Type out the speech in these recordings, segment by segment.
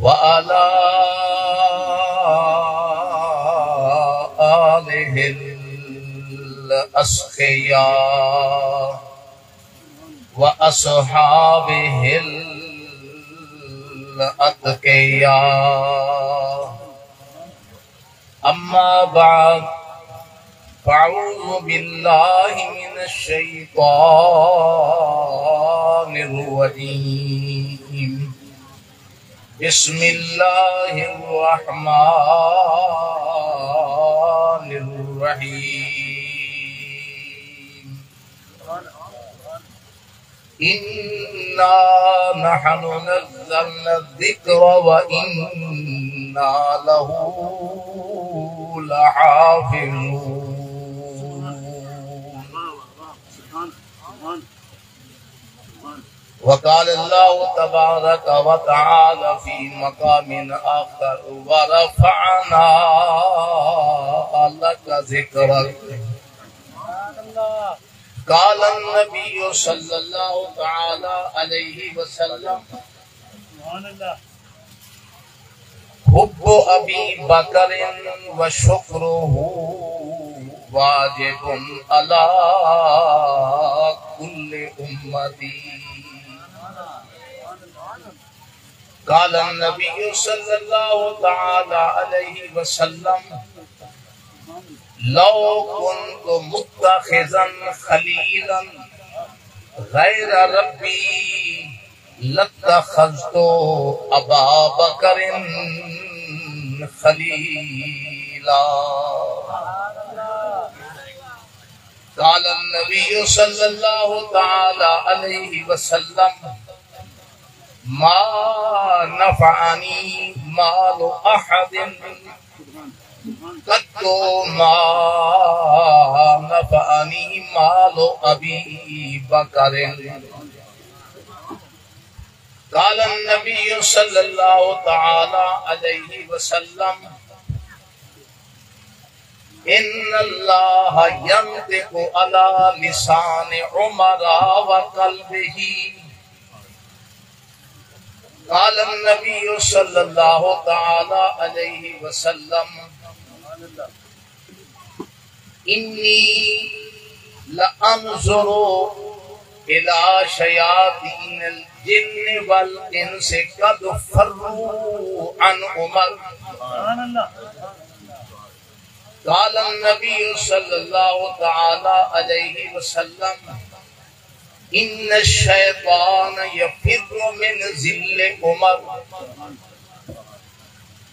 وعلى آله الأسخياء وأصحابه الأتقياء. أما بعد، فأعوذ بالله من الشيطان الرجيم. بسم الله الرحمن الرحيم. إنا نحن نزلنا الذكر وإنا له لحافظون. وقال الله تبارك وتعالى في مقام آخر: ورفعنا لك ذكرك. قال النبي صلى الله تعالى عليه وسلم: حب أبي بكر وشكره واجب على كل أمتي. قال النبي صلى الله تعالى عليه وسلم: لو كنت متخذا خليلا غير ربي لاتخذت أبا بكر خليلا. قال النبي صلى الله تعالى عليه وسلم: ما نفعني مال أحد قط ما نفعني مال أبي بكر. قال النبي صلى الله تعالى عليه وسلم: إن الله ينطق على لسان عمر وقلبه. قال النبي صلى الله تعالى عليه وسلم: إني لأنظر إلى شياطين الجن والإنس قد فروا عن عمر. قال النبي صلى الله تعالى عليه وسلم: إن الشيطان يفر من ذل عمر.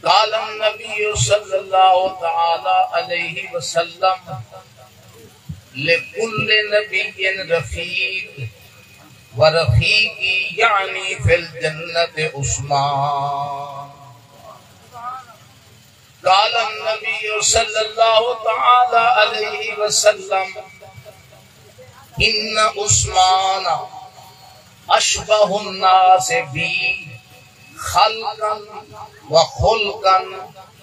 قال النبي صلى الله تعالى عليه وسلم: لكل نبي رفيق ورفيقي يعني في الجنة عثمان. قال النبي صلى الله تعالى عليه وسلم: إن عثمان أشبه الناس بي خلقا وخلقا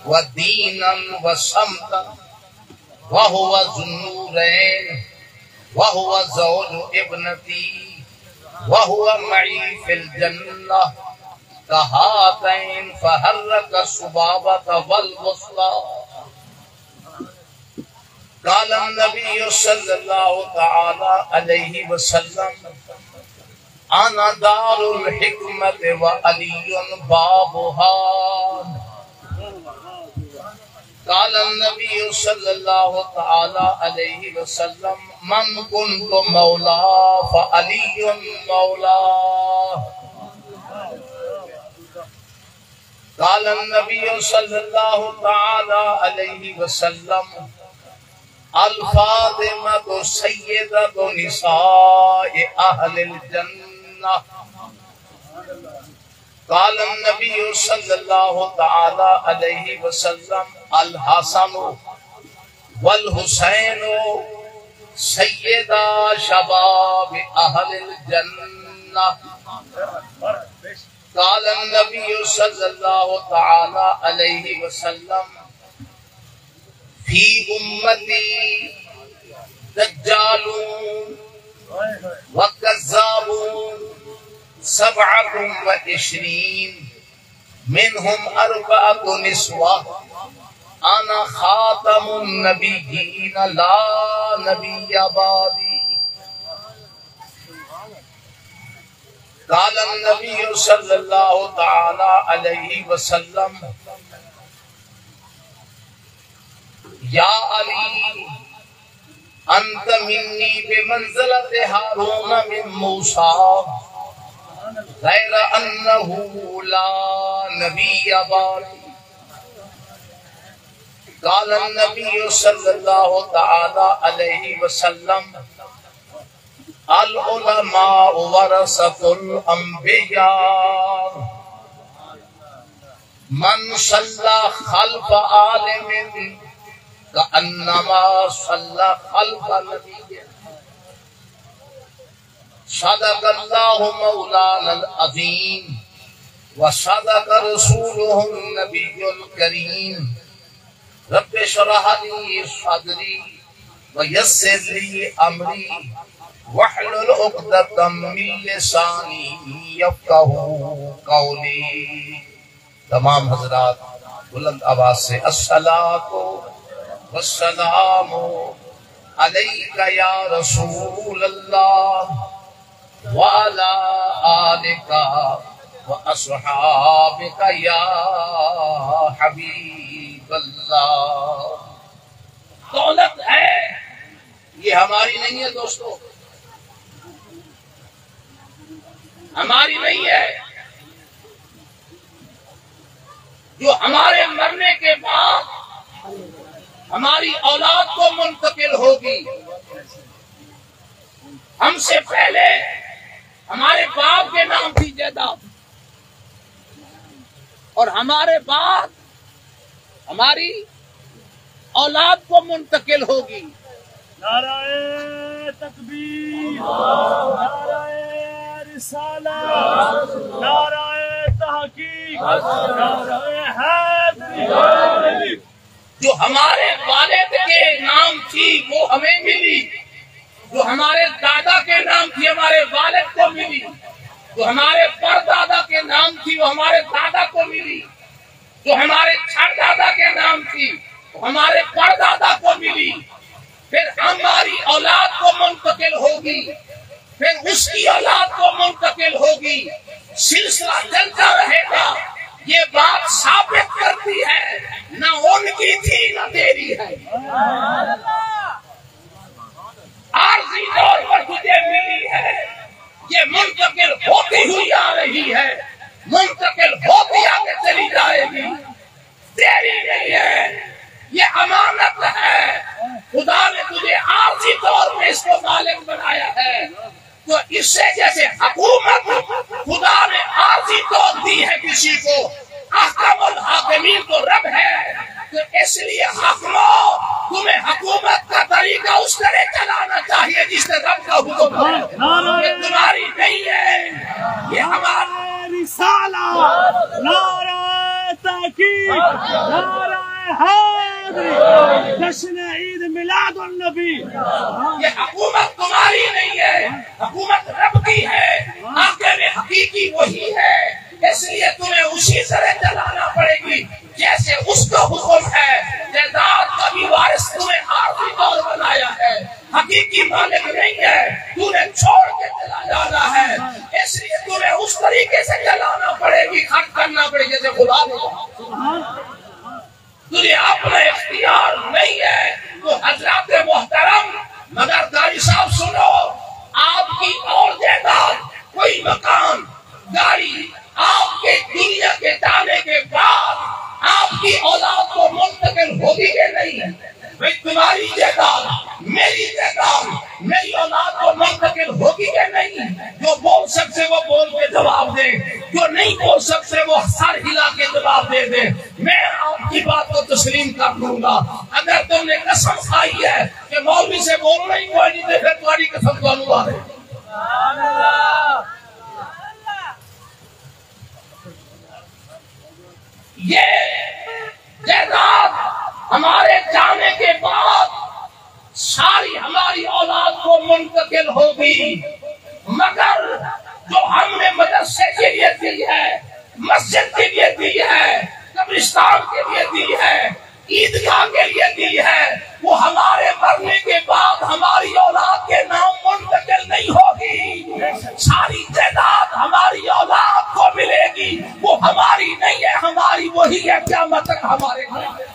ودينا وسمتا وهو ذو النورين وهو زوج ابنتي وهو معي في الجنة كهاتين فحرك السبابة والوسطى. قال النبي صلى الله تعالى عليه وسلم: أنا دار الحكمة وعلي بابها. قال النبي صلى الله تعالى عليه وسلم: من كنت مولاه فعلي مولاه. قال النبي صلى الله تعالى عليه وسلم: الفاطمة سيدة نساء أهل الجنة. قال النبي صلى الله تعالى عليه وسلم: الحسن والحسين سيدا شباب أهل الجنة. قال النبي صلى الله تعالى عليه وسلم: في أمتي دجالون وكذابون 27 منہم اربعۃ نسوہ انا خاتم النبیین لا نبی بعدی قال النبی صلی اللہ تعالی علیہ وسلم یا علی انت منی بمنزلت ہارون من موسیٰ غیر انہو لا نبی بعدی قال النبی صلی اللہ تعالی علیہ وسلم العلماء ورثۃ الانبیاء من صلی خلف عالم کأنما صلی خلف نبی صدق اللہ مولانا العظیم وصدق رسولہ النبی الکریم رب اشرح لی صدری ویسر لی امری واحلل عقدۃ من لسانی یفقہوا قولی۔ تمام حضرات بلند آواز سے الصلاۃ والسلام علیک یا رسول اللہ وعلی آلک واصحابک یا حبیب اللہ۔ دولت ہے یہ ہماری نہیں ہے دوستو، ہماری نہیں ہے، جو ہمارے مرنے کے بعد ہماری اولاد کو منتقل ہوگی۔ ہم سے پہلے ہمارے باپ کے نام تھی جائیداد، اور ہمارے بعد ہماری اولاد کو منتقل ہوگی۔ نعرہ تکبیر، نعرہ رسالت، نعرہ تحقیق، نعرہ حیدری۔ جو ہمارے والد کے نام تھی وہ ہمیں ملی، جو ہمارے دادا کے نام تھی ہمارے والد کو ملی، جو ہمارے پردادا کے نام تھی وہ ہمارے دادا کو ملی، جو ہمارے چھڑ دادا کے نام تھی وہ ہمارے پردادا کو ملی۔ پھر ہماری اولاد کو منتقل ہوگی، پھر اس کی اولاد کو منتقل ہوگی، سلسلہ چلتا رہے گا۔ یہ بات ثابت کرتی ہے نہ ان کی تھی نہ تیری ہے، عارضی طور پر تجھے ملی ہے، یہ منتقل ہوتی ہوئی آ رہی ہے، منتقل ہوتی آگے چلی جائے گی، تیری نہیں ہے، یہ امانت ہے۔ خدا نے تجھے عارضی طور پہ اس کو مالک بنایا ہے، تو اس سے جیسے حکومت خدا نے عارضی طور دی ہے کسی کو، احکم الحاکمین تو رب ہے، تو اس لیے حاکموں تمہیں حکومت کا طریقہ اس طرح چلانا چاہیے جس سے رب کا حکم ہے، یہ تمہاری نہیں ہے، یہ ہمارا رسالہ، نعرہ تحقیق، نعرہ حیدری، جشن عید میلاد النبی۔ یہ حکومت تمہاری نہیں ہے، حکومت رب کی ہے، آگے میں حقیقی وہی ہے، اس لیے تمہیں اسی طرح چلانا پڑے گی جیسے اس کا حکم ہے۔ جائیداد کا بھی وارث تمہیں عارضی طور بنایا ہے، حقیقی مالک نہیں ہے، تمہیں چھوڑ کے چلا جانا ہے، اس لیے تمہیں اس طریقے سے چلانا پڑے گی، خرچ کرنا پڑے گی جیسے خدا نے کہا۔ تجھے اپنا اختیار نہیں ہے تو حضرات محترم، مگر قاری صاحب سنو، آپ کی اور جائیداد، کوئی مکان، گاڑی آپ کے دنیا کے جانے کے بعد آپ کی اولاد کو منتقل ہوگی کہ نہیں؟ بھائی تمہاری جائیداد، میری جائیداد، میری اولاد کو منتقل ہوگی کہ نہیں؟ جو بول سکتے وہ بول کے جواب دے، جو نہیں بول سکتے وہ سر ہلا کے جواب دے دے، میں آپ کی بات کو تسلیم کر لوں گا۔ اگر تم نے قسم کھائی ہے کہ مولوی سے بولنا ہی کوئی نہیں، پھر تمہاری قسم کو انوار ہے۔ یہ جائیداد ہمارے جانے کے بعد ساری ہماری اولاد کو منتقل ہوگی، مگر جو ہم نے مدرسے کے لیے دی ہے، مسجد کے لیے دی ہے، قبرستان کے لیے دی ہے، عیدگاہ کے لیے دی ہے، وہ ہمارے مرنے کے بعد ہماری اولاد کے نام منتقل نہیں ہوگی، ساری جائیداد ہماری اولاد کو ملے گی، وہ ہماری نہیں ہے، ہماری وہی ہے، قیامت تک ہمارے گھر میں۔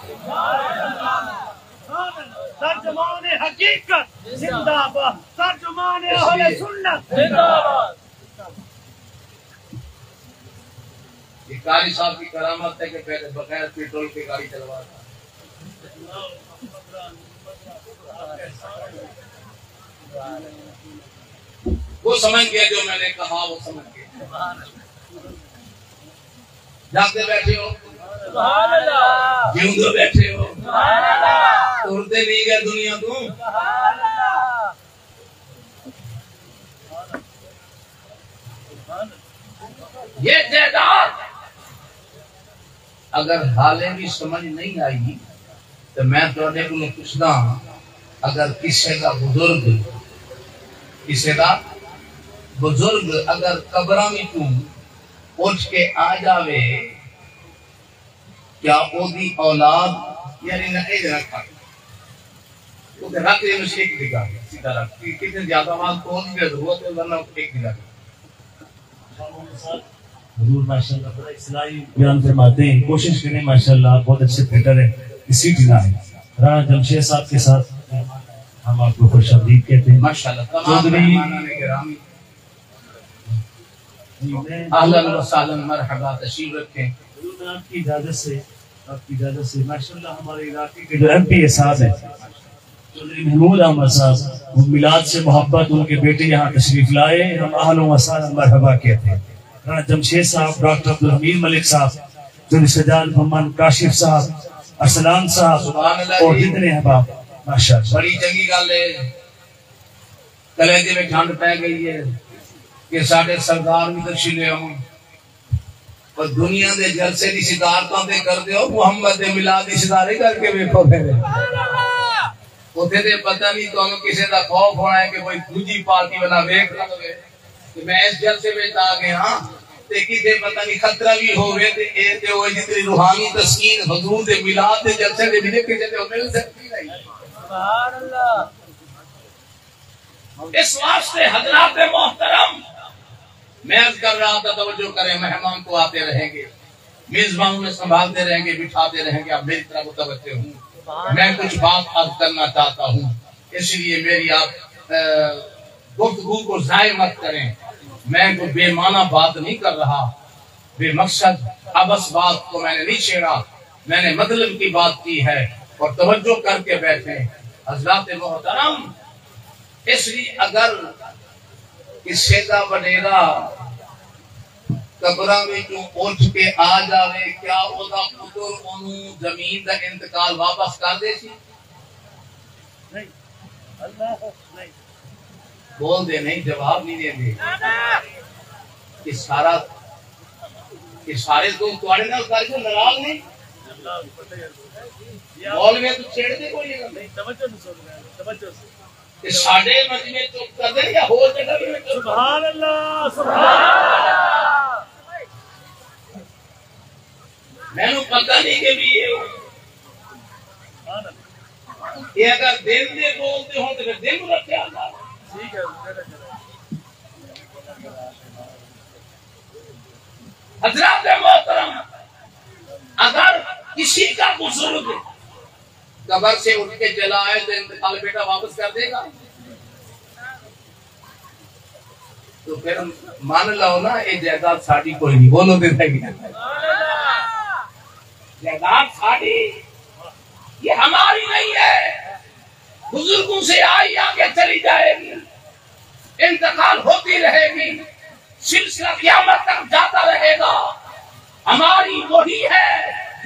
ترجمان حقیقت زندہ باد، ترجمان اہل سنت زندہ باد۔ یہ قاری صاحب کی کرامت ہے کہ پہلے بغیر پیٹرول کی گاڑی چلوا تھا۔ وہ سمجھ گیا جو میں نے کہا، وہ سمجھ گیا۔ جاگتے بیٹھے ہو، جیوندے بیٹھے ہو، اڑتے نہیں گئے دنیا کو۔ یہ جائیداد اگر حالے بھی سمجھ نہیں آئی تو میں تو پوچھتا ہوں، اگر کسی کا بزرگ اگر قبراں میں اٹھ کے آ جاوے، کیا او دی اولاد یعنی نہ ایک رکھا وہ کہ رکھ دے مجھے ایک دکھا سیدھا رکھ کتنے زیادہ آواز پہنچ گئے ضرورت ہے ورنہ ایک دکھا حضور ماشاءاللہ بڑا اصلاحی بیان فرماتے ہیں، کوشش کریں ماشاءاللہ آپ بہت اچھے تھیٹر ہیں، کسی نہ ہے۔ رانا جمشید صاحب کے ساتھ ہم آپ کو خوش آمدید کہتے ہیں ماشاءاللہ۔ تمام مہمانان کرام اہلا و سہلا مرحبا، تشریف رکھیں۔ آپ کی اجازت سے ماشاءاللہ ہمارے علاقے کے جو ایم پی اے صاحب ہیں چودھری محمود احمد صاحب، وہ میلاد سے محبت ان کے بیٹے یہاں تشریف لائے، ہم اہلا و سہلا مرحبا کہتے ہیں۔ رانا جمشید صاحب، ڈاکٹر عبدالحمید ملک صاحب، چودھری سجاد محمد کاشف صاحب، ارسلان صاحب اور جتنے احباب ماشاءاللہ۔ بڑی چنگی گل ہے، کلیجے میں ٹھنڈ پہ گئی ہے کہ ساڈے سردار بھی تشریف ہوں اور دنیا دے جلسے دی صدارتاں تے کر دیو، محمد دے میلاد دی صدارت کر کے ویکھو پھر اوتھے تے پتہ نہیں تانوں کسے دا خوف ہونا ہے کہ کوئی دوجی پارٹی والا ویکھ لوے کہ میں اس جلسے وچ آ گیا ہاں تے کسے پتہ نہیں خطرہ بھی ہوے تے اے تے ہوئے جتنی روحانی تسکین حضور دے میلاد دے جلسے دے وچ کسے تے مل سکتی نہیں۔ سبحان اللہ۔ اس واسطے حضرات محترم میں عرض کر رہا تھا، توجہ کریں، مہمان تو آتے رہیں گے، میزبانوں میں سنبھالتے رہیں گے، بٹھاتے رہیں گے، آپ میری طرح متوجہ ہوں، میں کچھ بات عرض کرنا چاہتا ہوں، اس لیے میری آپ گفتگو کو ضائع مت کریں۔ میں کوئی بے معنی بات نہیں کر رہا، بے مقصد ابس بات کو میں نے نہیں چھیڑا، میں نے مطلب کی بات کی ہے، اور توجہ کر کے بیٹھیں حضرات محترم۔ اس لیے اگر کسی کا وڈیرا قبراں وچوں اٹھ کے آ جاوے، کیا او دا پتر اونوں زمین دا انتقال واپس کر دے سی؟ نہیں، اللہ نہیں بول دے نہیں، جواب نہیں دے دے۔ یہ سارے تو تواڈے نال کر کے ناراض نہیں، مولوی تو چھیڑ دے کوئی نہیں، توجہ سے کہ ساڈے مجمع چپ کر دے یا ہور جگہ بھی سبحان اللہ سبحان اللہ۔ میں نو پتہ نہیں کہ بھی یہ اگر دل دے بولتے ہوں تو پھر دل میں رکھے آتا۔ ٹھیک ہے حضرات محترم، اگر کسی کا بزرگ قبر سے اٹھ کے چلا آئے تو انتقال بیٹا واپس کر دے گا؟ تو پھر مان لو نا یہ جائیداد ساڑی کوئی نہیں، بولو دے گی جائیداد ساڑی یہ ہماری نہیں ہے، بزرگوں سے آئی آگے چلی جائے گی، انتقال ہوتی رہے گی، سلسلہ قیامت تک جاتا رہے گا۔ ہماری وہی ہے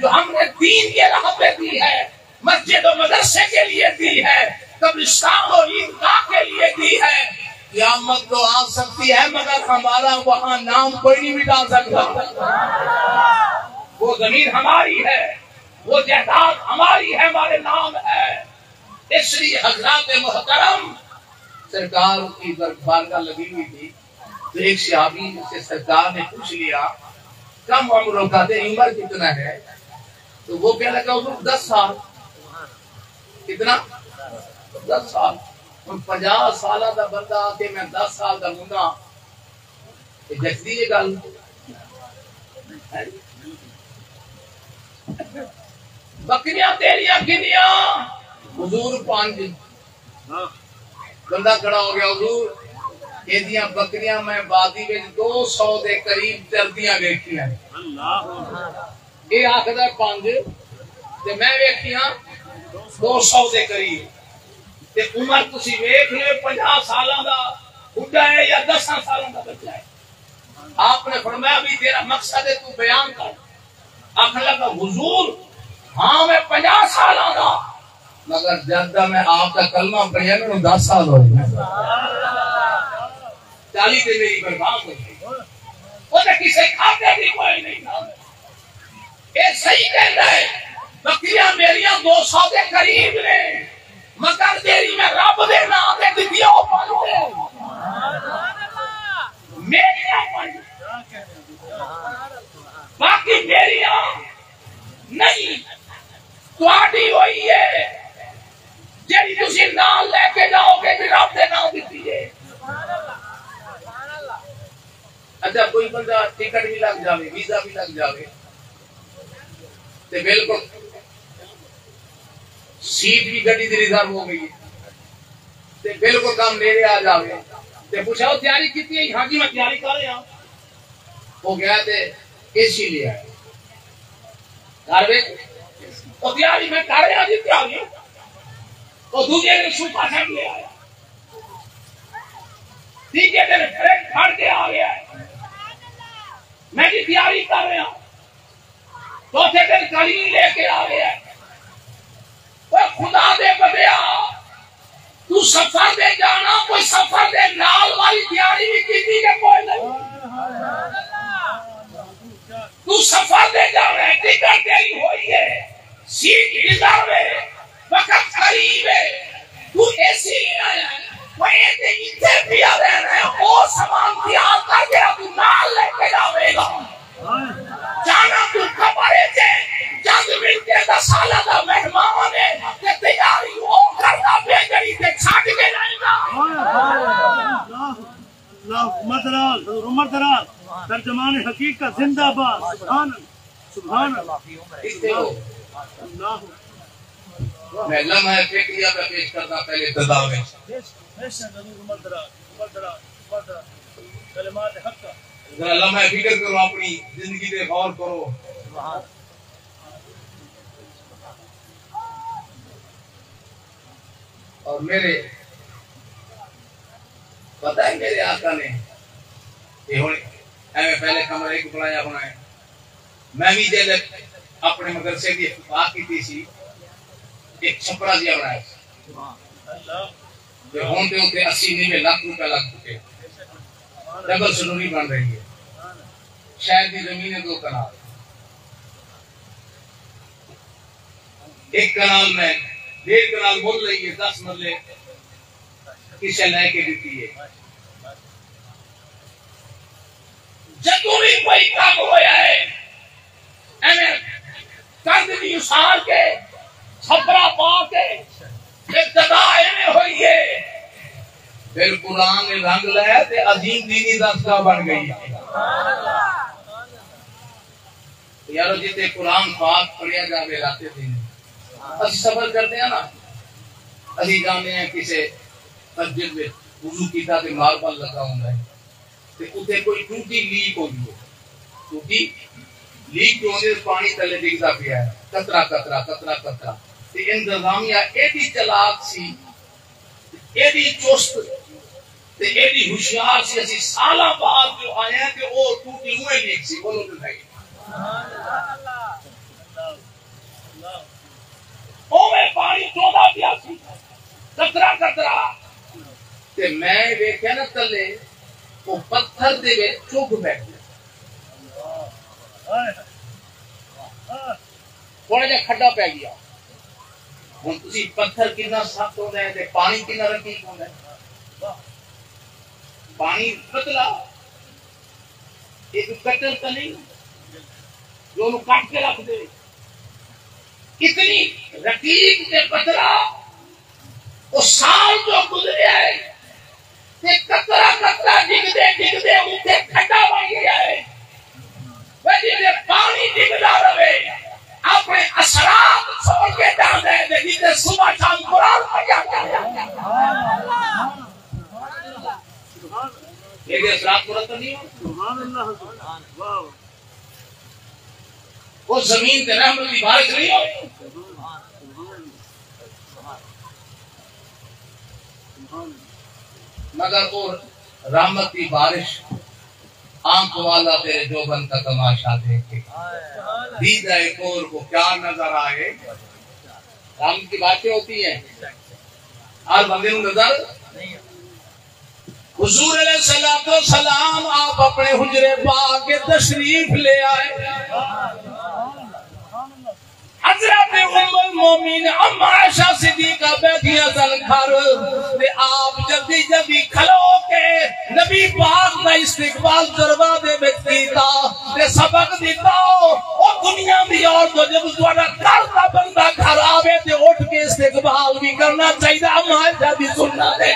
جو ہم نے دین کے راہ پہ دی ہے، مسجد و مدرسے کے لیے دی ہے، قبرستان اور عیدگاہ کے لیے دی ہے۔ قیامت تو آ سکتی ہے مگر ہمارا وہاں نام کوئی نہیں مٹا سکتا۔ وہ زمین ہماری ہے، وہ جائیداد ہماری ہے، ہمارے نام ہے۔ اس لیے حضرات محترم، سرکار کی بارگاہ لگی ہوئی تھی تو ایک صحابی سے سرکار نے پوچھ لیا، کم عمروں کا تیری عمر کتنا ہے؟ تو وہ کہنے لگا حضور 10 سال. کتنا؟ 10 سال. 50 سالہ دا بندہ آ کے میں 10 سال دا منڈا جسدی یہ گل. بکریاں تیریاں کنیاں؟ حضور 5. بندہ کھڑا ہو گیا حضور یہ بکریاں میں وادی میں 200 دے قریب چلدیاں ویکھیاں. یہ آخر 5 تے میں ویکھیاں 200 دے قریب. تے عمر تسی ویکھ لے 50 سالاں دا بڈھا ہے یا 10 سالاں دا بچہ ہے. آپ نے فرمایا بھی تیرا مقصد ہے تو بیان کر. آخر لگا حضور ہاں میں 50 سالاں دا مگر جب میں آپ کا کلمہ پڑھیا میں 10 سال ہو گئے. 40 دے میری برباد ہو گئی. وہ تو کسی کھاتے بھی کوئی نہیں تھا. یہ صحیح کہتا ہے بکریاں میریاں 200 کے قریب نے مگر تیری میں رب دے نام دے دیا میریاں باقی میریاں نہیں تواڈی ہوئی ہے جی تسی نام لے کے جاؤ گے کہ رب دے نام دیتی ہے. اچھا کوئی بندہ ٹکٹ بھی لگ جاوے ویزا بھی لگ جاوے تے بالکل سیٹ بھی گڈی دی ریزرو ہو گئی تے بالکل کام میرے آ جاوے تے پوچھاؤ تیاری کتنی ہے؟ ہاں جی میں تیاری کر رہا ہوں. وہ گیا تے اے سی لے آیا گھر وچ وہ تیاری میں کر رہا جی تیاری. وہ دوسرے دن صوفہ سیٹ لے آیا. تیسرے دن فریج پھڑ کے آ گیا ہے میں بھی تیاری کر رہا ہوں. چوتھے دن قلیم لے کے آ گیا ہے. وہ خدا دے بدیا تو سفر دے جانا کوئی سفر دے نال والی تیاری بھی کی کہ کوئی نہیں. تو سفر دے جا رہے ہیں ٹکٹ تیری ہوئی ہے سیٹ ریزرو ہے وقت قریب ہے تو ایسی ہی آیا ہے وہ ایسے بھی آ رہے ہیں اور سامان تیار کر کے تو نال لے کے جاوے گا. جانا تو خبر ہے جنگ ملتے 10 سالہ دا مہمان ہے کہ تیاری ہو کرنا بے جڑی سے چھاٹ کے جائے گا. مدرال عمر دراز ترجمان حقیقت زندہ باد. سبحان اللہ. میں لمحہ فکریہ پہ پیش کرنا پہلے ابتدا میں ذرا لمحہ فکر کرو اپنی زندگی پہ غور کرو. اور میرے پتہ ہے میرے آقا نے یہ ہونے ایویں پہلے کمرے کو بنایا ہونا ہے. میں بھی جب اپنے مدرسے کی افتتاح کی تھی ایک چھپرا دیا بنایا جو ہون دے ہوتے 80-90 لاکھ روپے لگ چکے. ڈبل سنوری بن رہی ہے. شہر کی زمین ہے 2 کنال. ایک کنال میں 1.5 کنال بول رہی ہے 10 مرلے کسے لے کے دیتی ہے. جدوں بھی کوئی کام ہویا ہے ایویں کند دی اسار کے چھپرا پا کے ابتدا ایویں ہوئی ہے پھر قرآن نے رنگ لیا تے عظیم دینی دستگاہ بن گئی. یارو جیتے قرآن پاک پڑھیا جاوے راتے دن اسی سفر کرتے ہیں نا اسی جانے ہیں کسے مسجد میں وضو کیتا تے ماربل لگا ہوندا ہے تے اوتے کوئی ٹوٹی لیک ہوئی ہے. ٹوٹی لیک جو ہوندے پانی تلے ڈگدا پیا ہے قطرہ قطرہ قطرہ قطرہ تے انتظامیہ ایڈی چلاک سی ایڈی چست تے ایڈی ہوشیار سی اسی سالہ بعد جو آئے ہیں کہ وہ ٹوٹی ہوئے لیک سی بولو تے نہیں اوے پانی چودا پیا سی قطرہ قطرہ تے میں ویکھیا نا تلے وہ پتھر دے وچ چگ بیٹھ گیا. تھوڑا جہا کھڈا پی گیا. ہن تسی پتھر کتنا سخت ہوندا ہے تے پانی کتنا رقیق ہوندا ہے. پانی پتلا ایک کٹر تو نہیں جو انہوں کاٹ کے رکھ دے. اتنی رقیق تے پتلا وہ سال جو گزرے ہے تے قطرہ قطرہ ڈگدے اٹھے کھٹا بن گیا ہے. وجہ پانی ڈگدا رہے اپنے اثرات چھوڑ کے ڈال دے جیسے صبح شام قرآن پڑھا کرتا. یہ اثرات مرتب نہیں ہو. سبحان اللہ. وہ زمین تے رحمت کی بارش نہیں ہو. مگر وہ رحمت کی بارش آنکھ والا تیرے جوبن کا تماشا دیکھے دیدہ کور کو کیا نظر آئے. رحمت کی باتیں ہوتی ہیں ہر بندے کو نظر. حضور علیہ السلام آپ اپنے حجرے پاک کے تشریف لے آئے. حضرت ام المومنین ام عائشہ صدیقہ بیٹھیا سن گھر تے آپ جلدی جلدی کھلو کے نبی پاک کا استقبال دروازے وچ کیتا تے سبق دیتا او دنیا دی اور تو جب تہاڈا گھر دا بندہ گھر آوے تے اٹھ کے استقبال بھی کرنا چاہیے. ام عائشہ دی سنت ہے.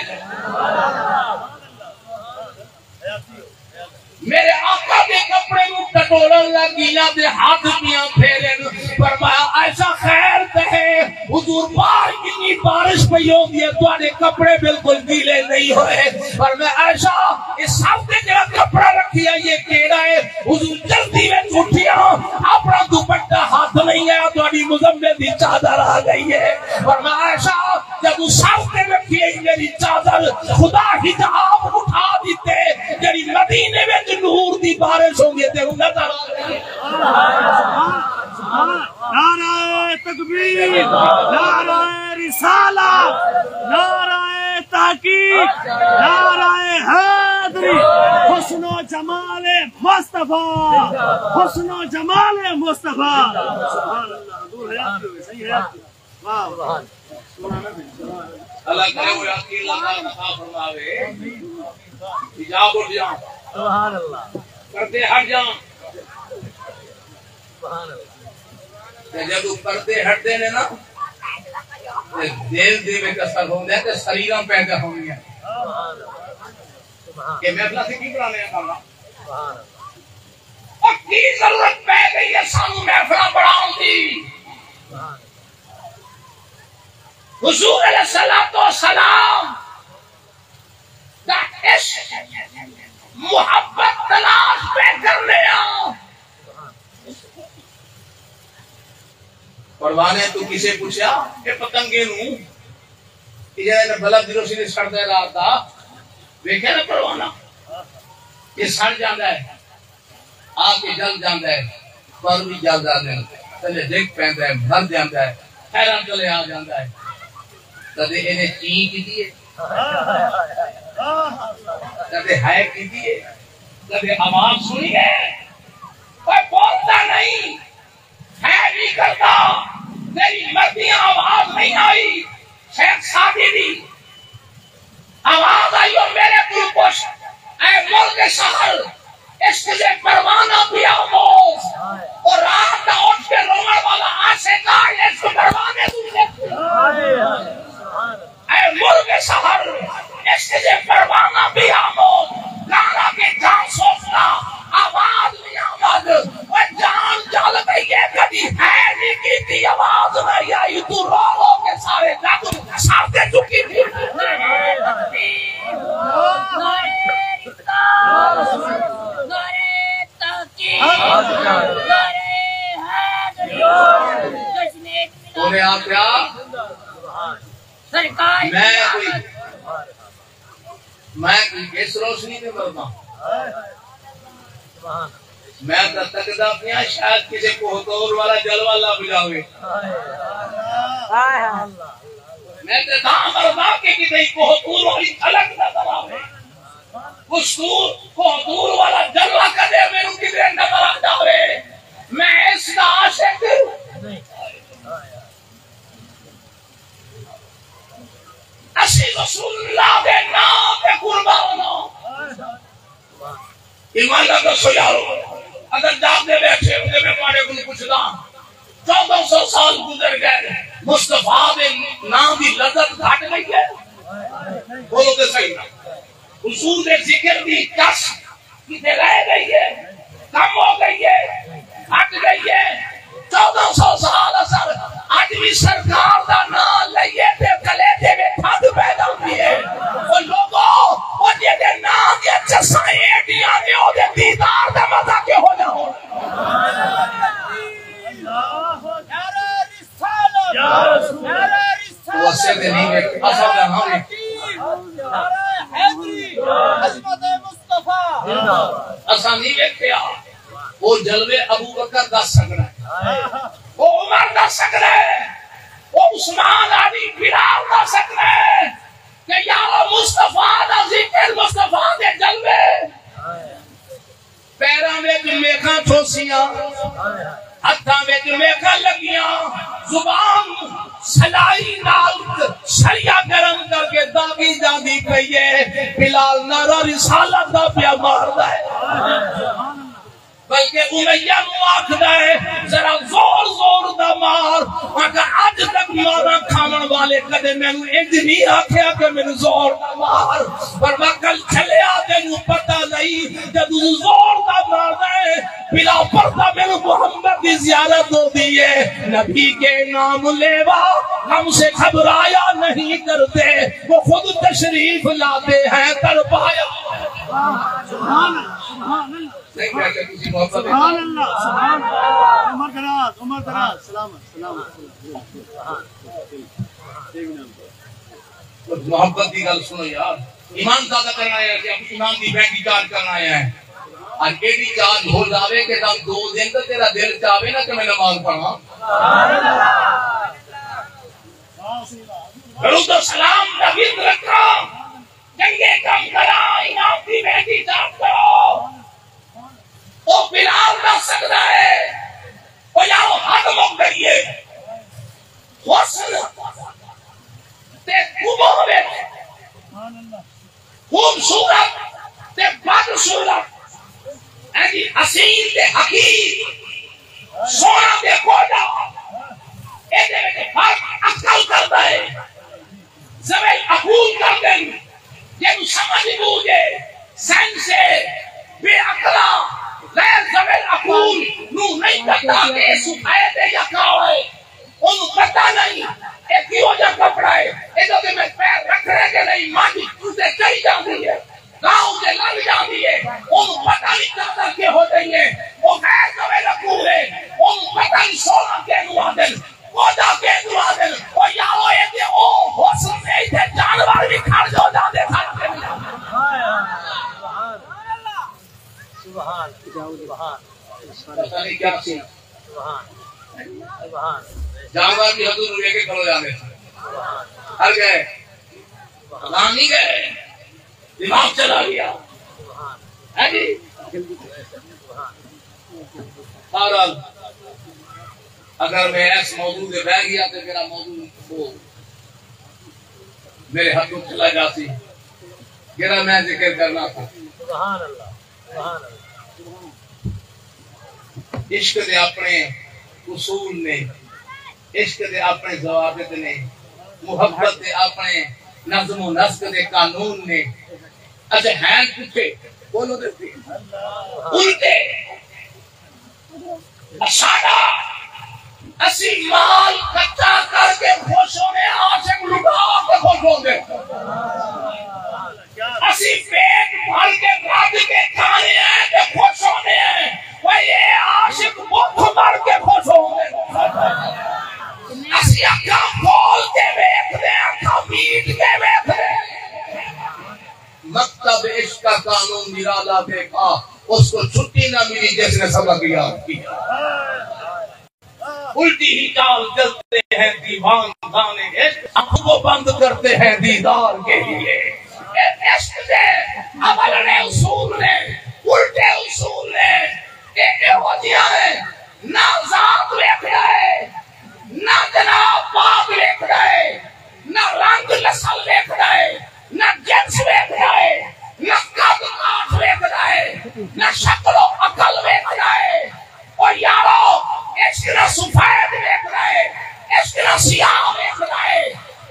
میرے آقا کے کپڑے کو کٹورن لگیاں تے ہاتھ پیاں پھیرن فرمایا ایسا خیر کہے حضور پاک کتنی بارش پئی ہوندی ہے تواڈے کپڑے بالکل گیلے نہیں ہوئے. فرمایا ایسا اس سب تے جڑا کپڑا رکھیا یہ کیڑا ہے. حضور جلدی وچ اٹھیا اپنا دوپٹہ ہاتھ نہیں ہے تواڈی مزمل دی چادر آ گئی ہے. فرمایا ایسا جب سب تے رکھی ہے میری چادر خدا حجاب اٹھا دیتے جڑی مدینے وچ نور دی بارش ہوں گے تے نظر آ رہی. نعرہ تکبیر، نعرہ رسالت، نعرہ تحقیق، نعرہ حیدری. حسن و جمال مصطفیٰ، حسن و جمال مصطفیٰ. سبحان اللہ. دور حیات ہوئے صحیح ہے. واہ اللہ کرے وہ یقین اللہ عطا فرماوے. حجاب اٹھ جاؤں سبحان اللہ. پردے ہٹ جاؤں. سبحان اللہ. جب پردے ہٹتے نے نا دل دے میں کسر ہوں دے تے سریراں پیدا ہوں گے. کہ محفلہ سے کی پڑھانے ہیں کامنا اور کی ضرورت پہ گئی ہے سانو محفلہ پڑھاؤں دی. حضور علیہ السلام دا عشق محبت تلاش پہ کرنے آؤ. پروانے تو کسے پوچھا کہ پتنگے نو یہ بلب دلو سے سڑ دے رہا تھا دیکھے نا پروانا یہ سڑ جاندہ ہے آ کے جل جاندہ ہے پر بھی جل جاندہ ہے تلے دیکھ پہندہ ہے مر جاندہ ہے حیران چلے آ جاندہ ہے. کدے انہیں چین کی دیئے کدے ہائے کی دیئے کدے آواز سنی ہے کوئی بولتا نہیں ہے نہیں کرتا میری مردیاں آواز نہیں آئی. شیخ سادی دی آواز آئی اور میرے دل پوش اے ملک شہر اس تجھے پروانہ بھی آموز اور رات کا اٹھ کے رومر والا آسے کا اس کو پروانے تجھے اے ملک شہر اس تجھے پروانہ بھی آموز. گانا کے جان سوچنا آواز نہیں آمد وہ جان چل گئی ہے کبھی ہے نہیں کی تھی آواز نہیں آئی تو رو رو کے سارے جاتو سارتے چکی تھی. انہیں آپ کیا میں کوئی اس روشنی میں مرنا میں تک دافیاں شاید کسی کو حضور والا جلوہ اللہ بجاوے. میں تے دام مرنا کے کسی کو حضور والی تھلک نظر آوے اس کو حضور والا جلوہ کدے میرے کدے نظر آ جاوے. میں اس کا عاشق اسی رسول اللہ دے نام پہ قربان ہو. ایمان کا سو یارو اگر جاگتے بیٹھے ہوتے میں پڑھے کو پوچھنا 1400 سال گزر گئے مصطفیٰ دے نام دی لذت گھٹ گئی ہے بولو تو صحیح نا حضور دے ذکر دی کس کتے رہ گئی ہے کم ہو گئی ہے ہٹ گئی ہے 1400 سال اثر آج بھی سرکار دا نام لئیے تے کلے دے میں تھک پیدا ہوئی ہے وہ لوگوں وہ دے نام دے چسائیں ایڈیاں دے ہو دے دیدار دا مزہ کے ہو نہ ہو وہ سے دے نہیں ہے اصل دا نام ہے عظمت مصطفیٰ اصل نہیں ویکھیا وہ جلوے ابو بکر دا سکڑا ہے وہ عمر دا سکڑا ہے وہ عثمان علی بلال دا سکڑا ہے کہ یا مصطفیٰ دا ذکر مصطفیٰ دے جلوے پیروں میں میکھاں ٹھوسیاں ہتھاں وچ میکھاں لگیاں زبان سلائی نال سریا گرم کر کے داغی جاندی پئی ہے بلال نعرہ رسالت دا پیا ماردا ہے بلکہ امیہ نو آکھدا ہے ذرا زور زور دا مار اگر اج تک مارا کھاون والے کدے مینوں انج نہیں آکھیا کہ مینوں زور دا مار پر میں کل چلیا تینوں پتہ نہیں جب زور دا ماردا ہے بلا پردہ مینوں محمد کی زیارت ہوتی ہے نبی کے نام لیوا ہم سے گھبرایا نہیں کرتے وہ خود تشریف لاتے ہیں تڑپایا سبحان اللہ سبحان اللہ سبحان اللہ عمر دراز سلامت محبت کی گل سنو یار ایمان زیادہ کرنا ہے کہ ایمان کی بینکی چارج کرنا ہے اور ایڈی چارج ہو جاوے کہ تم 2 دن تو تیرا دل چاہے نا کہ میں نماز پڑھا درود و سلام کا گرد رکھا جنگے کم کرا ایمان کی بینکی چارج کرو وہ بلال نہ سکتا ہے وہ یاو حد مک کریے حسن تے خوبوں میں خوبصورت تے بدصورت ایسی حسین تے حقیق سونا تے کوڑا ایسے میں فرق عقل کرتا ہے زمین عقول کر دیں یہ سمجھ بوجھے سائنس سے بے عقلہ غیر زمین عقول نو نہیں پتا کہ سکھائے دے یا کھاؤ ہے انہوں پتا نہیں ایک کیوں جا کپڑا ہے ایدو کہ میں پیر رکھ رہے کہ نہیں مانگی اسے چاہی جاندی ہے گاؤں سے لگ جاندی ہے انہوں پتا نہیں چاہتا کہ ہو دیں گے وہ غیر زمین عقول ہے انہوں پتا نہیں سونا کے نوا دن کودا کے نوا دن وہ یاو ایدے او حسن میں ایدے جانوار بھی کھڑ جو جاندے کھڑ کے سبحان جانور کی حضور لے کے کھڑو جانے ہر گئے نہیں گئے دماغ چلا گیا اگر میں ایس موضوع سے بہ گیا تو میرا موضوع میرے ہاتھوں چلا جاتی میرا میں ذکر کرنا تھا سبحان اللہ سبحان اللہ عشق دے اپنے اصول نے عشق دے اپنے ضوابط نے محبت دے اپنے نظم و نسق دے قانون نے اچھا ہیں کچھے بولو دے الٹے اشارہ اسی مال کچا کر کے خوش ہونے عاشق لٹا کے خوش ہوں گے اسی پیٹ بھر کے بھاگ کے کھانے ہیں کہ خوش ہونے ہیں وہ یہ عاشق بھوک مر کے خوش ہوں گے اسی اکھا کھول کے بیٹھ دے اکھا میٹ کے بیٹھ دے مکتب عشق کا قانون نرالا دیکھا اس کو چھٹی نہ ملی جس نے سبق یاد کیا الٹی ہی چال چلتے ہیں دیوان دانے عشق آنکھوں کو بند کرتے ہیں دیدار کے لیے عشق دے عمل نے اصول نے الٹے اصول نے کہ ایوجیاں ہیں نہ ذات لکھ رہے نہ جناب پاک لکھ رہے نہ رنگ نسل لکھ رہے نہ جنس لکھ رہے نہ قد کاٹ لکھ رہے نہ شکل و عقل لکھ رہے سیاہ ویکھدا ہے،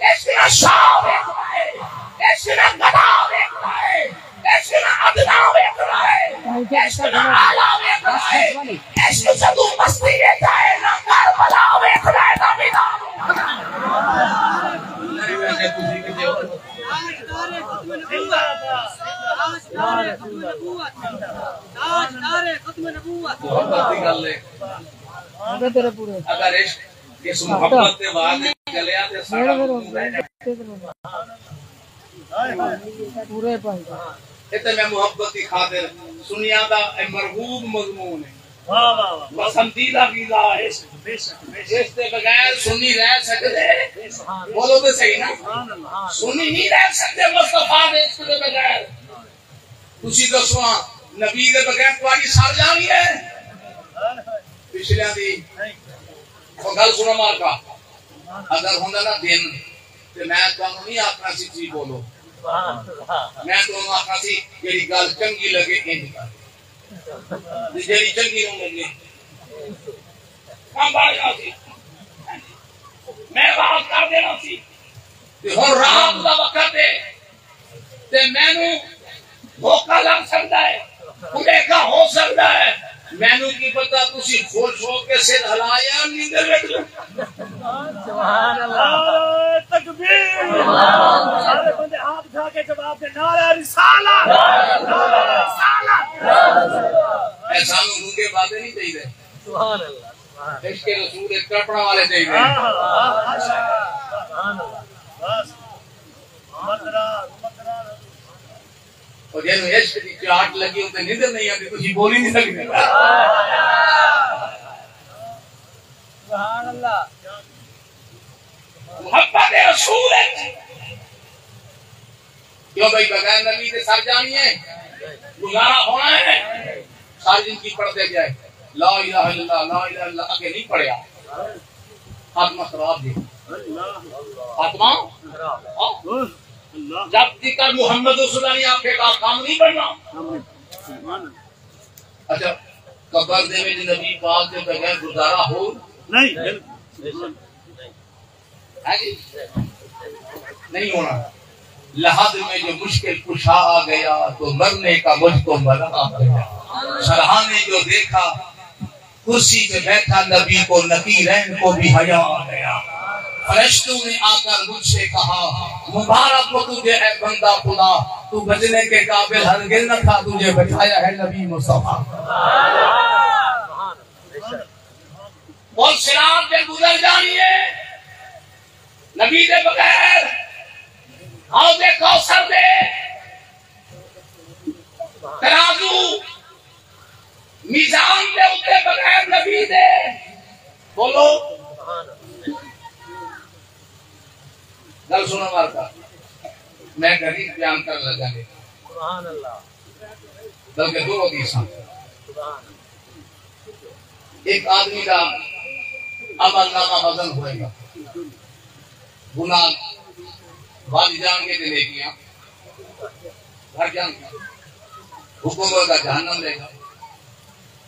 عشق نہ شاہ ویکھدا ہے، عشق نہ گدا ویکھدا ہے، عشق نہ ادنا ویکھدا ہے، عشق نہ اعلیٰ ویکھدا ہے، عشق جدوں مستی وچ جائے نہ کربلا ویکھدا ہے نہ میدان اگر عشق اس محبت کے بعد گلیا تے ساڈا پورے پائی تے میں محبت کی خاطر سنیا دا مرغوب مضمون ہے، پسندیدہ غذا عشق، اس کے بغیر سنی رہ سکتے؟ بولو تو صحیح نا، سنی نہیں رہ سکتے مصطفیٰ دے عشق کے بغیر۔ تسی دسو نبی دے بغیر تہاڈی سر جانی ہے؟ پچھلیاں دی گل سنو مار کا، اگر ہوندا نا دن تے میں تانوں نہیں آکھنا سی جی بولو، میں تانوں آکھنا سی جیڑی گل چنگی لگے انج کر، جیڑی چنگی نہ لگے کم بڑھ جا سی، میں بات کر دینا سی تے ہن رات دا وقت ہے تے مینوں دھوکا لگ سکتا ہے، بھلیکا ہو سکتا ہے، مینوں کی پتہ تسی خوش ہو کے سر ہلایا نیندر وچ سبحان اللہ تکبیر، سارے بندے ہاتھ اٹھا کے جواب دے نعرہ رسالت، رسالت، ایسا گونگے باتیں نہیں چاہیے، سبحان اللہ، عشق رسول ایک کڑپڑا والے چاہیے، سبحان اللہ، بس اور جنہوں عشق کی چاٹ لگی ہوتے نیندر نہیں آتی تو بول ہی نہیں سکتے۔ سبحان اللہ، محبت رسول ہے کیوں بھائی بغیر نبی کے سر جانی ہے، گزارا ہونا ہے، ساری زندگی پڑھتے جائے لا الہ الا اللہ لا الہ الا اللہ آگے نہیں پڑھیا، آتما خراب دی، آتما جب ذکر محمد رسول اللہ نہیں آکھے گا کام نہیں بننا۔ اچھا قبر دے میں نبی پاک کے بغیر گزارا ہو نہیں نہیں ہونا، لحد میں جو مشکل کشا آ گیا تو مرنے کا مجھ کو مرا آ گیا، شرحا نے جو دیکھا کرسی پہ بیٹھا نبی کو نکیرین کو بھی حیا آ گیا، فرشتوں نے آ کر مجھ سے کہا مبارک ہو تجھے اے بندہ خدا، تو بچنے کے قابل ہرگز نہ تھا، تجھے بٹھایا ہے نبی مصطفیٰ۔ اور صراط پہ گزر جانیے نبی دے بغیر، حوض کوثر دے ترازو میزان دے اتے بغیر نبی دے بولو گل سنو مارکا، میں غریب بیان کر لگا لے سبحان اللہ، بلکہ دو حدیثاں، ایک آدمی کا عمل نامہ وزن ہوئے گا، گناہ والی جان کے دلے کیا گھر جان کا حکومت کا جہنم لے گا۔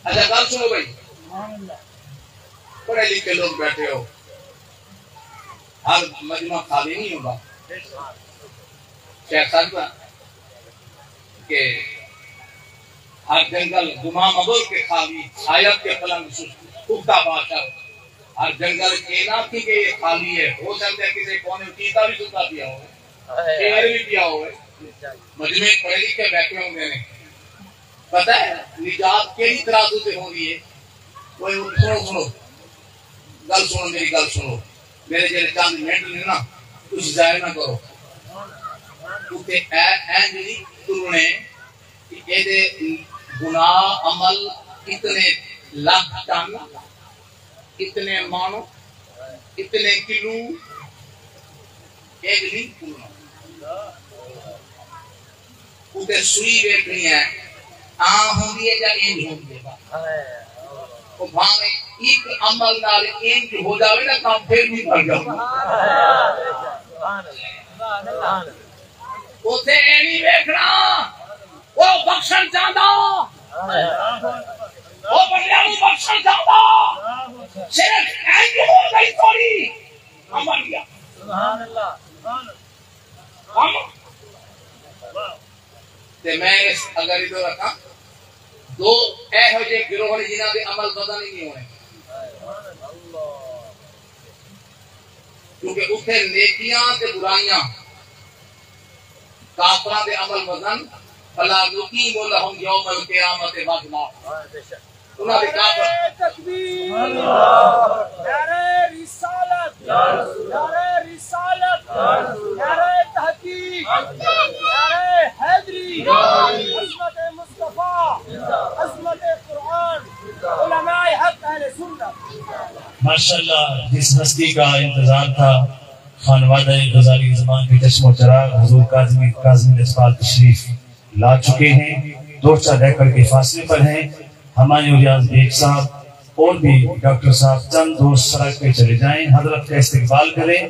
اچھا گل سنو بھائی، پڑھے لکھے لوگ بیٹھے ہو، ہر مجمع خالی نہیں ہوگا، شیخ صاحب کہ ہر جنگل گما مغل کے خالی حیات کے پلنگ پختہ بادشاہ، ہر جنگل کے نہ تھی کہ یہ خالی ہے، ہو سکتا ہے کسی کونے چیتا بھی ستا پیا ہوئے، شیر بھی پیا ہوئے، مجمع پڑھے لکھے بیٹھے ہوں گے، پتہ ہے نجات کیڑی ترازو سے ہوں گی ہے، کوئی سنو گل سنو میری گل سنو، میرے جیسے چاند منٹ نہیں نا کچھ ضائع نہ کرو، کیونکہ اینج نہیں ترنے کہ گناہ عمل اتنے لاکھ ٹن، اتنے مانو، اتنے کلو ایک نہیں پورا، اتنے سوئی ویکنی ہے آم ہوں گی یا اینج ہوں گی، وہ بھاویں ایک عمل نال اینج ہو جاوے نا کام پھر بھی کر جاؤ، اتنے اینی ویکھنا وہ بخشن چاہتا، وہ بندیاں نوں بخشن چاہتا، صرف اینج ہو گئی تھوڑی عملیہ سبحان اللہ ہم تے میں اگر ادھر رکھا دو اے ہو جے گروہ نے جنہاں دے عمل بدل نہیں ہونے کیونکہ اتنے نیکیاں تے برائیاں کافراں دے عمل بدن فلا یقیم لهم یوم القیامت وزنا انہاں دے کافر تکبیر نعرہ رسالت نعرہ رسالت نعرہ تحقیق نعرہ حیدری عظمت مصطفیٰ عظمت قرآن علماء حق اہل سنت ماشاءاللہ جس ہستی کا انتظار تھا خانوادہ غزالی زمان کے چشم و چراغ حضور کاظم اقبال تشریف لا چکے ہیں 2-4 ایکڑ کے فاصلے پر ہیں ہمارے ریاض بیگ صاحب اور بھی ڈاکٹر صاحب چند دوست سڑک پہ چلے جائیں حضرت کا استقبال کریں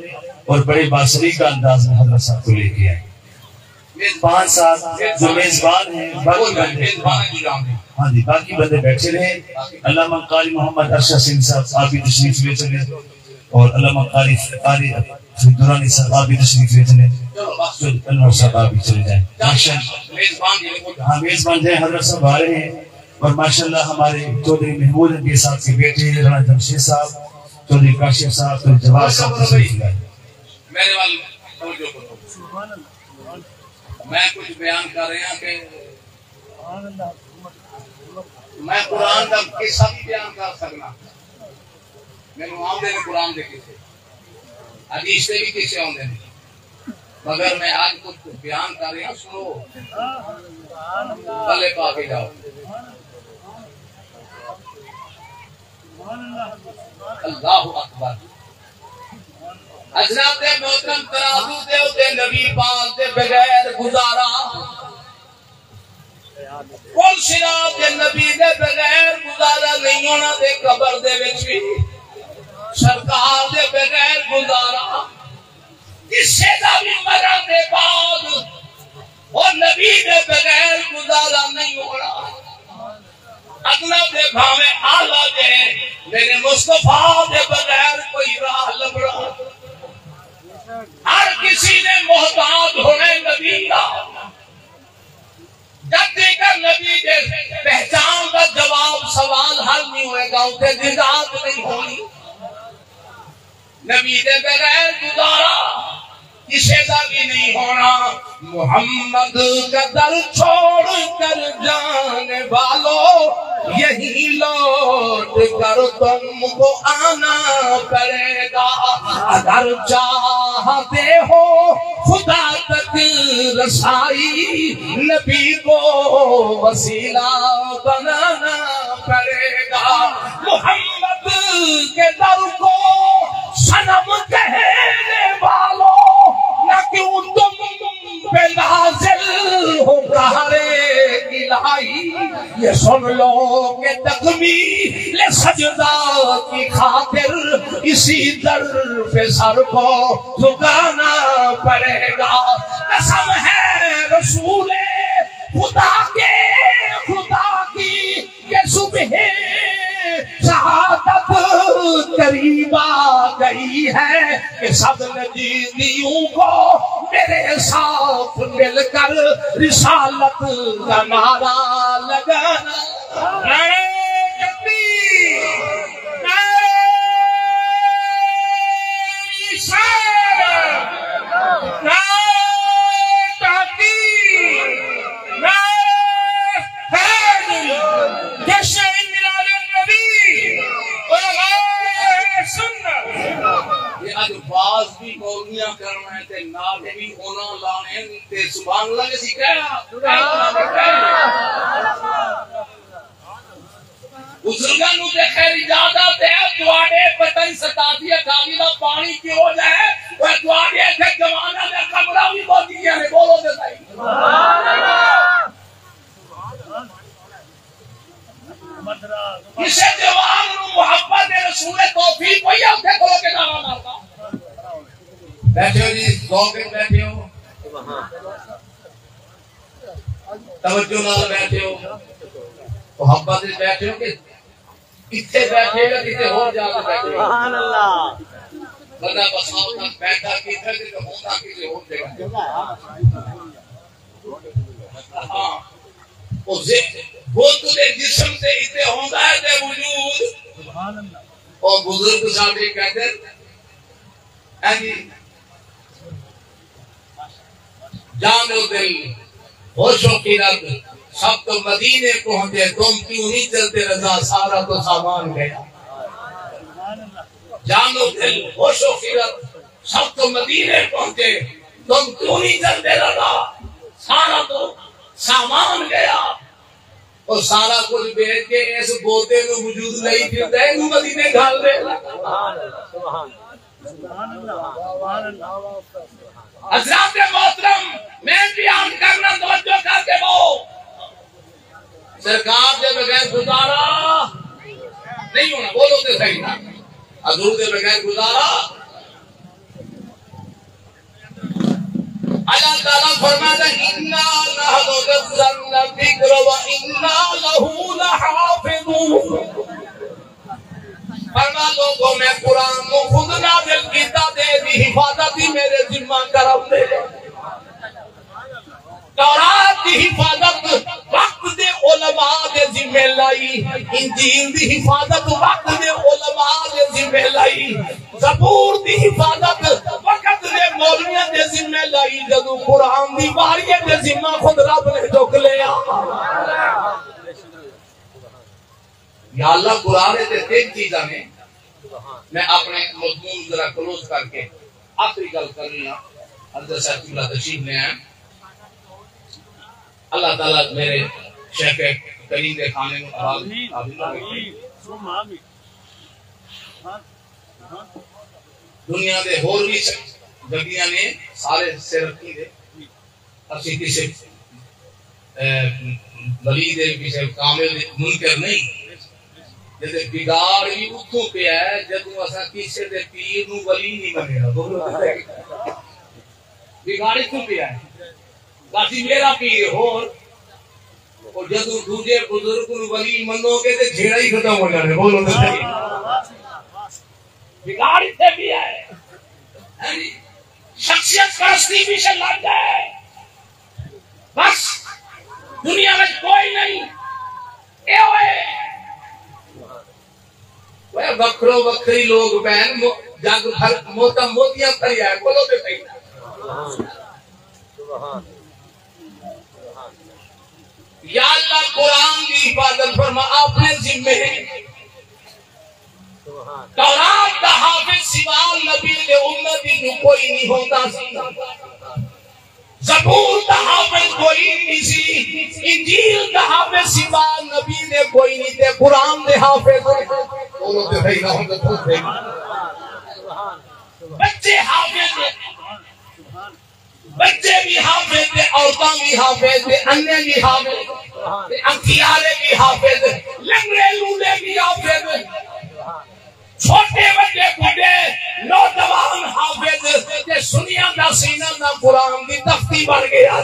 اور بڑے باسریقہ انداز میں حضرت صاحب کو لے کے آئیں 5-7 جو میزبان ہیں ہاں جی باقی بندے بیٹھے رہے علامہ قاری محمد ارشد سنگھ صاحب آپ بھی تشریف لے چلے اور علامہ قاری درانی صاحب آپ بھی تشریف لے چلے انور صاحب آپ بھی چلے جائیں ہاں میزبان جائیں حضرت صاحب آ رہے ہیں اور ماشاءاللہ ہمارے چودھری محمود کے ساتھ کے بیٹے رانا جمشید صاحب چودھری کاشف صاحب چودھری جواز صاحب تشریف لائے میرے وال توجہ کرو میں کچھ بیان کر رہا ہوں کہ میں قرآن کا قصہ بھی بیان کر سکنا میں آمدے نے قرآن دے کسے حدیث سے بھی کسے آمدے نے مگر میں آج کچھ بیان کر رہا ہوں سنو پلے پا کے جاؤ اللہ اکبر حضرت محترم ترازو دے ہوتے نبی پاک دے بغیر گزارا کل صراط دے نبی دے بغیر گزارا نہیں ہونا دے قبر دے وچ بھی سرکار دے بغیر گزارا کسے دا بھی مرن دے بعد اور نبی دے بغیر گزارا نہیں ہونا اگنا دے بھاوے آلہ دے میرے مصطفیٰ دے بغیر کوئی راہ لبڑا ہر کسی نے محتاج ہونے نبی کا جب دیکھر نبی دے پہچان کا جواب سوال حل نہیں ہوئے گا اسے نجات نہیں ہوئی نبی دے بغیر گزارا کسی کا بھی نہیں ہونا محمد کا در چھوڑ کر جانے والو یہی لوٹ کر تم کو آنا پڑے گا اگر چاہتے ہو خدا تک رسائی نبی کو وسیلہ بنانا پڑے گا محمد کے در کو صنم کہنے والوں نہ کیوں تم پہ نازل ہو قہرِ الہی یہ سن لو کہ تکمیل سجدہ کی خاطر اسی در پہ سر کو جھکانا پڑے گا قسم ہے رسول خدا کی کہ صبح شہادت قریب آ گئی ہے کہ سب نجیدیوں کو میرے ساتھ مل کر رسالت کا نعرہ لگانا نعرہ تکبیر نعرہ رسالت نعرہ تحقیق نعرہ حیدری جشن یہ آج باز بھی مولویاں کرنا ہے تے نالے بھی ہونا لانے تے سبحان اللہ کے سکھایا بزرگاں نو تے خیر اجازت ہے تواڈے پتہ ہی ستاتی اکالی دا پانی کی ہو جائے وہ تواڈے تے جواناں دے قبراں بھی بہت گیا نے بولو تے صحیح سبحان اللہ کسے جوان نو محبت رسول توفیق ہوئی ہے اٹھے کھلو کے نعرہ مارتا بیٹھے ہو جی 2 منٹ بیٹھے ہو توجہ نال بیٹھے ہو محبت سے بیٹھے ہو کہ اتنے بیٹھے گا کسی اور جا کے بیٹھے ہو سبحان اللہ بندہ بساؤ تک بیٹھا کی تھا کہ ہوتا کسی ہو دے گا ہاں وہ تجھے جسم سے اتنے ہوتا ہے تے وجود اور بزرگ صاحب کہتے ہیں جان و دل ہوش و خیرت سب تو مدینے پہنچے تم کیوں نہیں چلتے رضا سارا تو سامان گیا جان و دل ہوش و خیرت سب تو مدینے پہنچے تم کیوں نہیں چلتے رضا سارا تو سامان گیا اور سارا کچھ بیچ کے اس بوتے میں وجود نہیں پھرتا ہے مدینے گھال دے حضرات محترم میں بیان کرنا توجہ کر کے وہ سرکار دے بغیر گزارا نہیں ہونا بولو تو صحیح نا حضور دے بغیر گزارا اللہ تعالیٰ فرماتا اِنَّا نَحْنُ نَزَّلْنَا الذِّكْرَ وَإِنَّا لَهُ لَحَافِظُونَ فرما لوگوں میں قرآن کو خود نازل کیتا دے دی حفاظت ہی میرے ذمہ کرم دے تورات دی حفاظت وقت دے علماء دے ذمہ لائی انجیل دی حفاظت وقت دے علماء دے ذمہ لائی زبور دی حفاظت وقت دے مولویاں دے ذمہ لائی جدو قرآن دی باری دے ذمہ خود رب نے چک لیا یا اللہ قرآن تے تین چیزاں نے میں اپنے مضمون ذرا کلوز کر کے آخری گل کرنی ہوں حضرت صاحب اللہ تشریف لے آئے اللہ تعالیٰ میرے شیخ کریم کے کھانے میں دنیا دے ہور بھی جگیاں نے سارے سے رکھی دے اسی کسی ولی دے کسی کامل منکر نہیں جیسے بگاڑ بھی اتھوں پہ ہے جدو اسا کسی دے پیر نو ولی نہیں بنے بگاڑ اتھوں پہ ہے باقی میرا پیر اور جدو دوجے بزرگ نو ولی منو گے تے جھیڑا ہی ختم ہو جانے بولو تو صحیح بگاڑ اتھے بھی ہے شخصیت پرستی بھی سے لگ جائے بس دنیا میں کوئی نہیں اے ہوئے وہ بکرو بکری لوگ بہن جگ بھر موتا موتیاں پھری ہے بولو تو صحیح یا اللہ قرآن کی حفاظت فرما اپنے ذمہ تورات کا حافظ سوا نبی کے امتی کو کوئی نہیں ہوتا سی زبور کا حافظ کوئی نہیں سی انجیل کا حافظ سوا نبی نے کوئی نہیں تھے قرآن دے حافظ بولو تے صحیح نہ ہوں تو خود صحیح بچے حافظ بچے بھی حافظ تھے عورتاں بھی حافظ تھے انے بھی حافظ انکھیالے بھی حافظ لنگڑے لولے بھی حافظ چھوٹے بڑے بڑے نوجوان حافظ تے سنیاں دا سینہ دا قرآن دی تختی بن گیا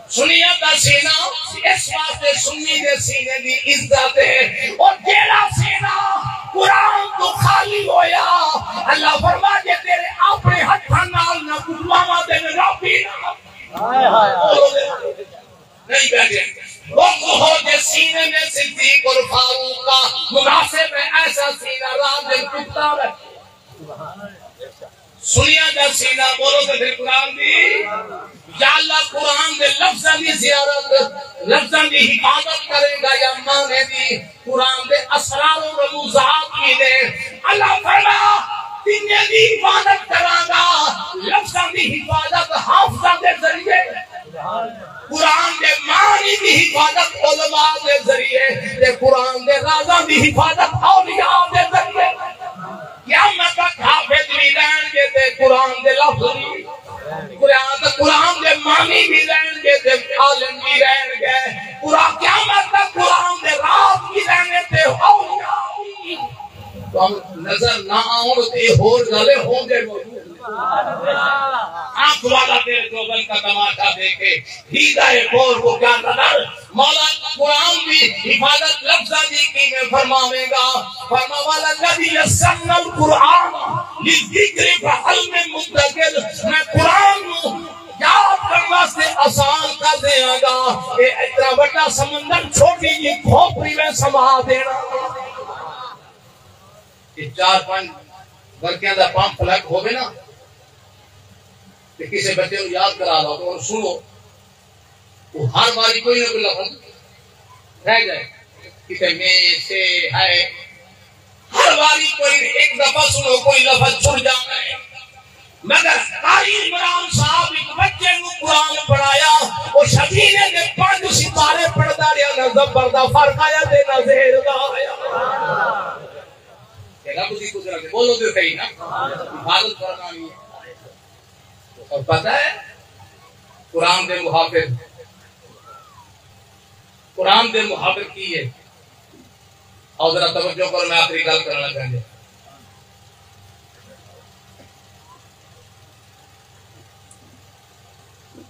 سنیاں دا سینہ اس واسطے سنی دے سینے دی عزت ہے اور جیڑا سینہ قرآن تو خالی ہویا اللہ فرما دے تیرے اپنے ہتھاں نال نہ کٹواواں دے ربی نہیں بیٹھے وہ ہو جے سینے میں صدیق اور فاروق کا مناسب ہے ایسا سینہ رات دن ٹوٹتا ہے سنیا دا سینہ بولو تو پھر قرآن دی یا اللہ قرآن دے لفظاں دی زیارت لفظاں دی حفاظت کرے گا یا مانے دی قرآن دے اسرار و رموزات کی دے اللہ فرما تینے دی حفاظت کراں گا لفظاں دی حفاظت حافظاں دے ذریعے قرآن دے معنی دی حفاظت علماء دے ذریعے تے قرآن دے رازاں دی حفاظت اولیاء دے ذریعے قیامت تک حافظ بھی رہن گے تے قرآن دے لفظ قرآن دے معنی بھی رہن گے تے عالم بھی رہن گے پورا قیامت تک قرآن دے راز بھی رہنے تے اولیاء تو نظر نہ آؤں تے ہور گلے ہوں گے موجود آنکھ والا تیرے توبل کا تماشا دیکھے ہدایت کور کو کیا نظر مولا قرآن بھی حفاظت لفظہ دی کی میں فرماوے گا فرما والا کبھی یسن القرآن لذکر فہل میں منتقل میں قرآن یاد کرنا سے آسان کر دیا گا اے اتنا بڑا سمندر چھوٹی جی کھوپڑی میں سما دینا یہ 4-5 برکیاں دا پمپ لگ ہوگے نا کہ کسی بچے کو یاد کرا دو تو سنو وہ ہر باری کوئی نہ کوئی لفظ رہ جائے کسی میں سے ہے ہر باری کوئی ایک دفعہ سنو کوئی لفظ چھوڑ جانا ہے مگر قاری عمران صاحب ایک بچے کو قرآن پڑھایا وہ شبینے نے 5 سپارے پڑھتا رہا نہ زبردہ فرق آیا دے نہ زہر دا آیا کہ رب کی قدرت بولو تو صحیح نا حفاظت کرنا نہیں ہے اور پتہ ہے قرآن دے محافظ کی ہے اور ذرا توجہ کرو میں آخری گل کرنا چاہتے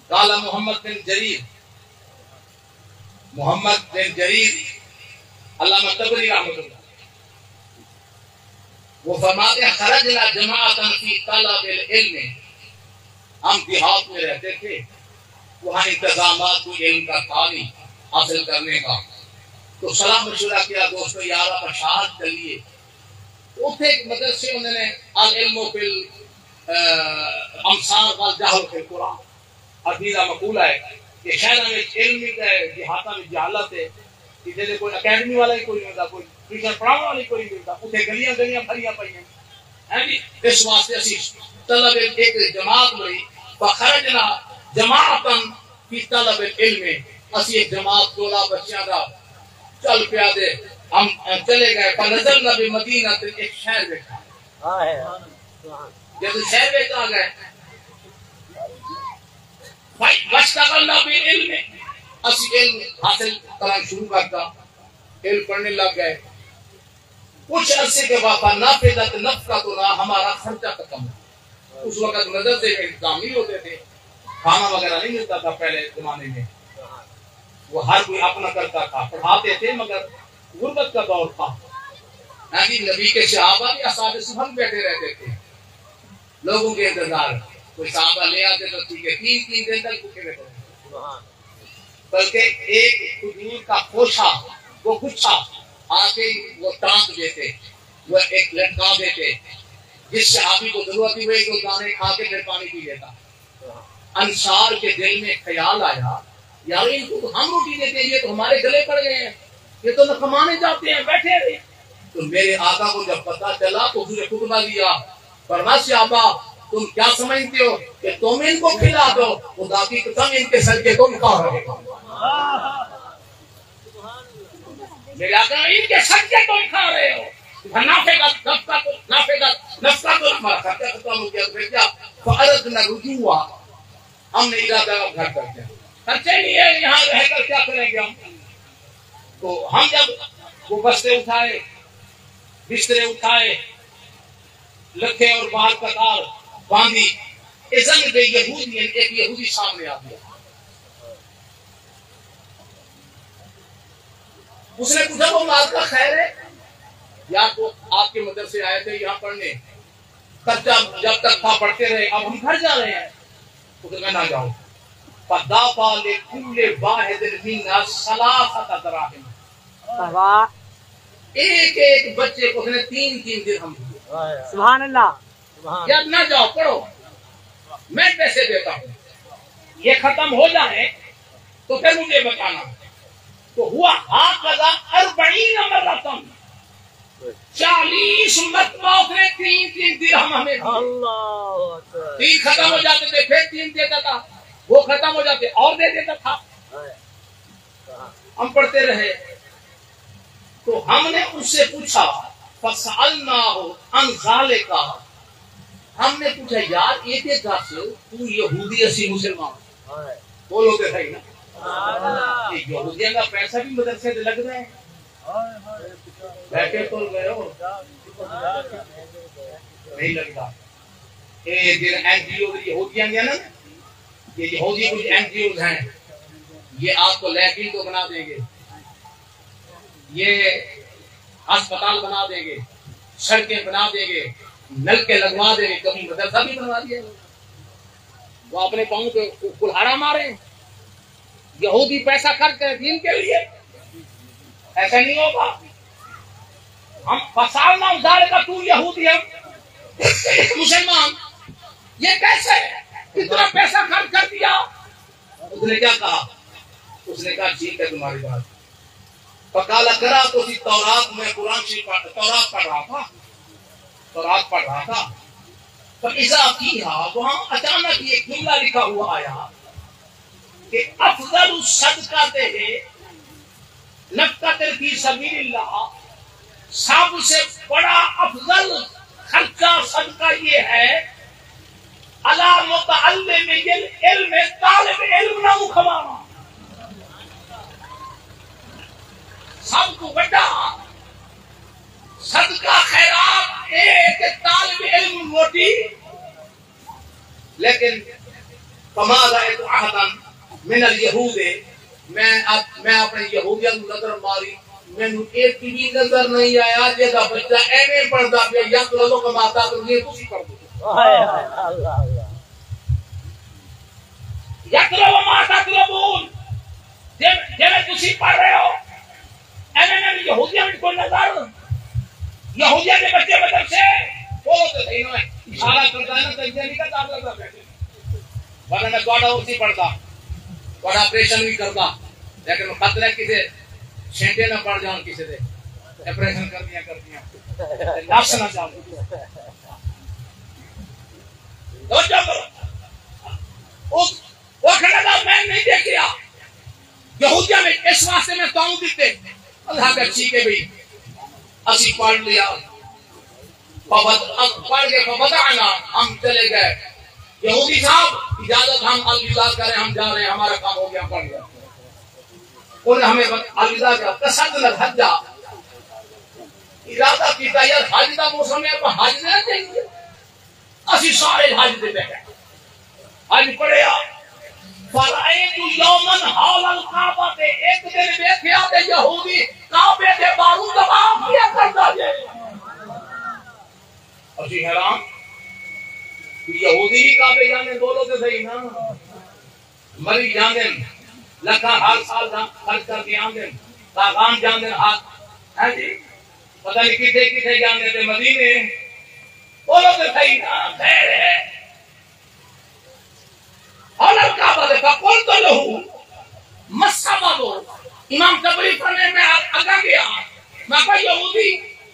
قال محمد بن جریر علامہ طبری رحمۃ اللہ وہ فرماتے ہیں خرجنا جماعتا فی طلب العلم ہم دیہات میں رہتے تھے وہاں انتظامات کو علم کا تعلیم حاصل کرنے کا تو صلاح مشورہ کیا دوستو یارہ پرشاد چلیے اتنے ایک مدرسے انہوں نے العلم فی الامثال والجہل فی القرآن عقیدہ مقولہ ہے کہ شہرہ میں علم ہے دیہاتہ میں جہالت ہے کہ جیسے کوئی اکیڈمی والا ہی کوئی نہیں ہوتا کوئی ٹیوشن پڑھانے والا ہی کوئی نہیں ہوتا اتنے گلیاں بھریاں پئی ہیں اس واسطے اسی طلب ایک جماعت ہوئی فخرجنا جماعتا فی طلب العلم اسی ایک جماعت تولا بچیاں کا چل پیا دے ہم چلے گئے فنزلنا بمدینہ ایک شہر دیکھا جب شہر میں آ گئے واشتغلنا بالعلم اسی علم حاصل کرنا شروع کرتا علم پڑھنے لگ گئے کچھ عرصے کے بعد نافذت نفقتنا ہمارا خرچہ ختم ہوا اس وقت نظر سے انتظام نہیں ہوتے تھے کھانا وغیرہ نہیں ملتا تھا پہلے زمانے میں وہ ہر کوئی اپنا کرتا تھا پڑھاتے تھے مگر غربت کا دور تھا نبی کے صحابہ بھی اصحاب صفر بیٹھے رہتے تھے لوگوں کے انتظار کوئی صحابہ لے آتے تو ٹھیک ہے 3 دن تک بھوکے بیٹھے بلکہ ایک کھجور کا خوشہ وہ گچھا آ کے وہ ٹانک دیتے وہ ایک لٹکا دیتے جس صحابی کو ضرورت ہی ہوئی کہ دانے کھا کے پھر پانی پی لیتا انصار کے دل میں خیال آیا یار ان کو ہم روٹی دیتے ہیں یہ تو ہمارے گلے پڑ گئے ہیں یہ تو نہ کمانے جاتے ہیں بیٹھے رہے تو میرے آقا کو جب پتا چلا تو اسے خطبہ دیا فرمایا صحابہ تم کیا سمجھتے ہو کہ تم ان کو کھلا دو خدا کی قسم ان کے سر کے تم کھا رہے ہو میرے آقا ان کے سر کے تم کھا رہے ہو نفقہ تو ہمارا خرچہ ختم ہو گیا پھر کیا فأردنا رجوع ہم نے ارادہ گھر کرتے ہیں خرچے نہیں ہے یہاں رہ کر کیا کریں گے ہم تو ہم جب وہ بستے اٹھائے بسترے اٹھائے لکھے اور بال قطار باندھی اذن بے یہودی ایک یہودی سامنے آ گیا اس نے پوچھا وہ مال کا خیر ہے یا تو آپ کے مدرسے آئے تھے یہاں پڑھنے خرچہ جب تک تھا پڑھتے رہے اب ہم گھر جا رہے ہیں تو میں نہ جاؤں فدافع لكل واحد منا 3 دراهم ایک بچے کو اس نے 3 درہم دیے سبحان اللہ یا نہ جاؤ پڑھو میں پیسے دیتا ہوں یہ ختم ہو جائے تو پھر مجھے بتانا تو ہوا هكذا 40 مرتبہ 40 مرتبہ اس نے 3 درہم ہمیں دیے اللہ 3 ختم ہو جاتے تھے پھر 3 دیتا تھا وہ ختم ہو جاتے اور دے دیتا تھا ہم پڑھتے رہے تو ہم نے اس سے پوچھا فَسَأَلْنَاهُ عَنْ ذَلِكَ ہم نے پوچھا یار یہ کہ تو یہودی اسی مسلمان بولو کہ صحیح نا یہودیاں کا پیسہ بھی مدرسے سے لگ رہا ہے بیٹھے تو گئے ہو نہیں لگتا این جی او یہودیاں گیا نا یہ یہودی کچھ این جی اوز ہیں یہ آپ کو لیٹرین کو بنا دیں گے یہ ہسپتال بنا دیں گے سڑکیں بنا دیں گے نل کے لگوا دے, کبھی مدرسہ بھی بنوا دیا. وہ اپنے پاؤں پہ کلہاڑا مارے. یہودی پیسہ خرچ کرے دین کے لیے, ایسا نہیں ہوگا. ہم فسالنا ادارے کا تو یہودی ہے مسلمان, یہ کیسے اتنا پیسہ خرچ کر دیا؟ اس نے کیا کہا؟ اس نے کہا ٹھیک ہے تمہاری بات. پکالا کرا تو تورات میں قرآن شریف تورات پڑھ رہا تھا. فَإِذَا فِيهَا, وہاں اچانک یہ جملہ لکھا ہوا آیا کہ افضل الصدقات نفقۃ فی سبیل اللہ, سب سے بڑا افضل خرچہ صدقہ یہ ہے علی متعلم علم, طالب علم نہ کھوانا. سب کو بڑا صدقہ خیرات ایک طالب علم روٹی. لیکن فماذا احدا من اليهود, میں اپنے یہودیت نظر ماری, مینوں ایک بھی نظر نہیں آیا جہاں بچہ ایویں پڑھدا پیا یا تو کماتا تو یہ تسی پڑھ دو. یقرأ ما تطلبون, جب تسی پڑھ رہے ہو ایویں یہودیاں میں کوئی نظر, یہودیاں کے بچے مدرسے وہ تو صحیح نہ ہے, اشارہ کرتا ہے نا تجزیہ نہیں کرتا. آپ لوگ بیٹھے ورنہ میں تھوڑا اسی پڑھتا, تھوڑا آپریشن بھی کرتا, لیکن خطرہ ہے کسی چھینٹے نہ پڑ جان, کسی دے آپریشن کر دیا نفس نہ جان. وہ کھڑا تھا, میں نہیں دیکھیا یہودیاں میں اس واسطے میں تعاون دیتے. اللہ کا ٹھیک ہے بھائی اسی پڑھ لیا, پڑھ کے فبدعنا, ہم چلے گئے. یہودی صاحب اجازت, ہم الوداع کریں, ہم جا رہے ہیں, ہمارا کام ہو گیا, پڑھ گیا. انہوں نے ہمیں الوداع کیا. تصدنا الحج, ارادہ کیتا یار حج کا موسم ہے, حج نہ چاہیے. اسی سارے حج دے بیٹھے, حج پڑھیا. فرائیت یومن حول الکعبہ, ایک دن دیکھیا تے یہودی کعبے دے باہر طواف کیا کردا جے. اسی حیران, یہودی کعبے جانے بولو تے صحیح نا, مری جاندے لکھا ہر سال خرچ کر کے آندے, باغان جاندے ہاں جی پتہ نہیں کتنے کتنے جاندے تے مدینے, بولو تے صحیح نا. خیر ہے حلال کعبہ دیکھا کون تو لہو مسابہ دو. امام تبری پڑھنے میں آگا گیا, میں کہا یہودی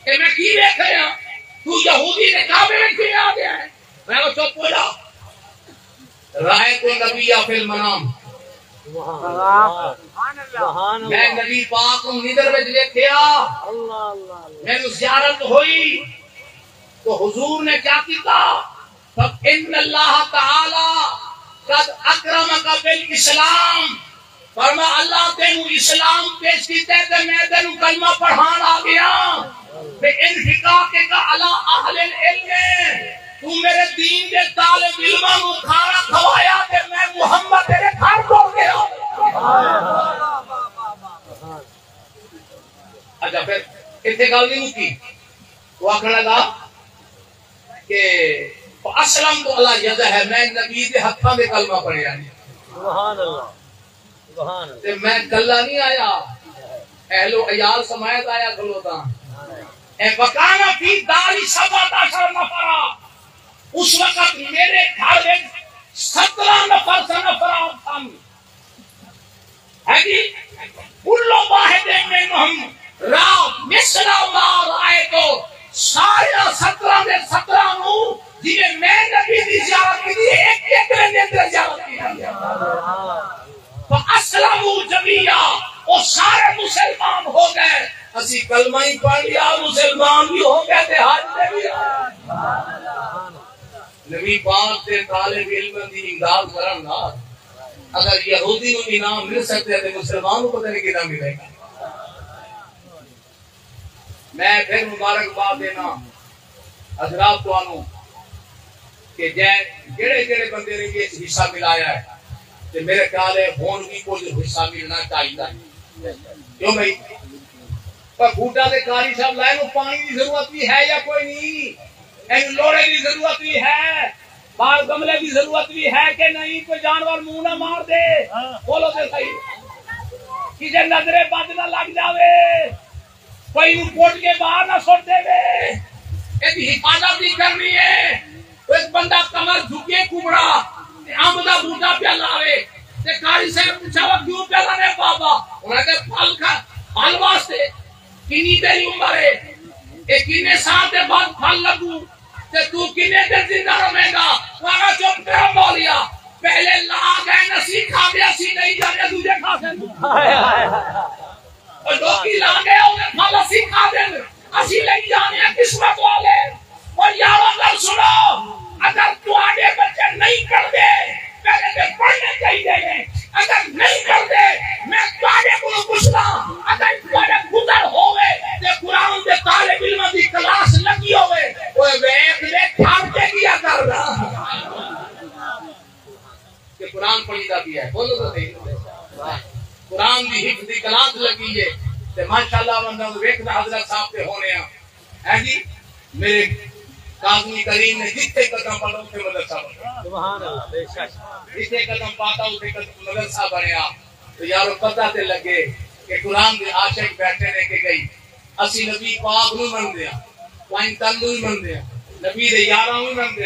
کہ میں کی دیکھ رہا ہوں, تو یہودی نے کعبے میں کیوں آ گیا ہے؟ میں کو چپ بولا, رائے تو نبی فی المنام, میں نبی پاک کو ندر میں دیکھیا, میں نے زیارت ہوئی تو حضور نے کیا کیتا, تب ان اللہ تعالی قد اکرمک بالاسلام, فرما اللہ تینو اسلام پیش کیتے تے میں تینو کلمہ پڑھان آ گیا. تے انفقاق کا علی اہل العلم, تو میرے دین دے طالب علماں کو کھانا کھوایا تے میں محمد تیرے گھر کو گیا. اچھا پھر اتنے گل نہیں مکی, وہ آخر لگا کہ اسلم تو اللہ یدہ ہے, میں نبی دے ہتھاں دے کلمہ پڑھیا نہیں. سبحان اللہ, سبحان اللہ. تے میں کلا نہیں آیا, اہل و عیال سمایت آیا کھلوتا. اے وکانا فی داری 17 نفرا, اس وقت میرے گھر میں 17 نفر سے نفرات تھا. ہے جی کلو واحد منہم را مثل ما رأیتو, سارے 17 نے 17 نو جنہیں میں نبی دی زیارت کی دی, ایک ایک نے زیارت کی دی. فاسلموا جميعا, وہ سارے مسلمان ہو گئے. اسی کلمہ ہی پڑھ لیا, مسلمان بھی ہو گئے تھے, حج میں بھی. نبی پاک سے طالب علم دی امداد کرنا, اگر یہودی کو انعام مل سکتے تو مسلمان کو پتہ نہیں کتنا ملے گا. میں پھر مبارکباد دینا حضرات کو کہ جڑے جڑے بندے نے یہ حصہ ملایا ہے کہ میرے خیال ہے ہون بھی کوئی حصہ ملنا چاہیے. کیوں بھائی پر بھوٹا دے قاری صاحب لائے نو پانی کی ضرورت بھی ہے یا کوئی نہیں؟ ایک لوڑے کی ضرورت بھی ہے، بال گملے کی ضرورت بھی ہے کہ نہیں؟ کوئی جانور منہ نہ مار دے، بولو تو صحیح، کسی نظریں بد نہ لگ جاوے، کوئی کوٹ کے باہر نہ سٹ دے وے، ایک حفاظت بھی کرنی ہے۔ ایک بندہ کمر جھکے کبڑا آم دا بوٹا پہ لاوے تے کاری سے پوچھا وہ کیوں پہ لانے بابا؟ انہوں نے پھل کھا پھل واسطے کنی تیری عمر ہے، ایک کنے سال دے بعد پھل لگو تے تو کنے دے زندہ رہے گا؟ وہاں چپ کرو مولیا، پہلے لا گئے نسی کھا گیا سی نہیں جانے دوجے کھا سے اور لوکی لا گئے انہیں پھل اسی کھا دیں اسی نہیں جانے قسمت والے۔ اور یارو اگر سنو، اگر تمہارے بچے نہیں کر دے پہلے تو پڑھنے چاہیے گے، اگر نہیں کر دے میں تمہارے کو پوچھنا، اگر تمہارے گزر ہوئے تو قرآن کے طالب علم کی کلاس لگی ہوئے وہ ویک دے کھاتے کیا کر رہا کہ قرآن پڑھیدہ بھی ہے، بولو تو صحیح، قرآن کی حفظ کی کلاس لگی ہے تو ماشاءاللہ بندہ ویکھنا حضرت صاحب کے ہونے ہیں جی۔ میرے کاظمی کریم نے جتنے قدم پڑھا اسے مدرسہ بنیا، سبحان اللہ، بے شک جتنے قدم پاتا اسے مدرسہ بنیا۔ تو یارو پتہ تے لگے کہ قرآن کے عاشق بیٹھے نے کہ گئی اسی نبی پاک نو من دیا، وائن تندو ہی من دیا، نبی دے یاراں نو من دیا۔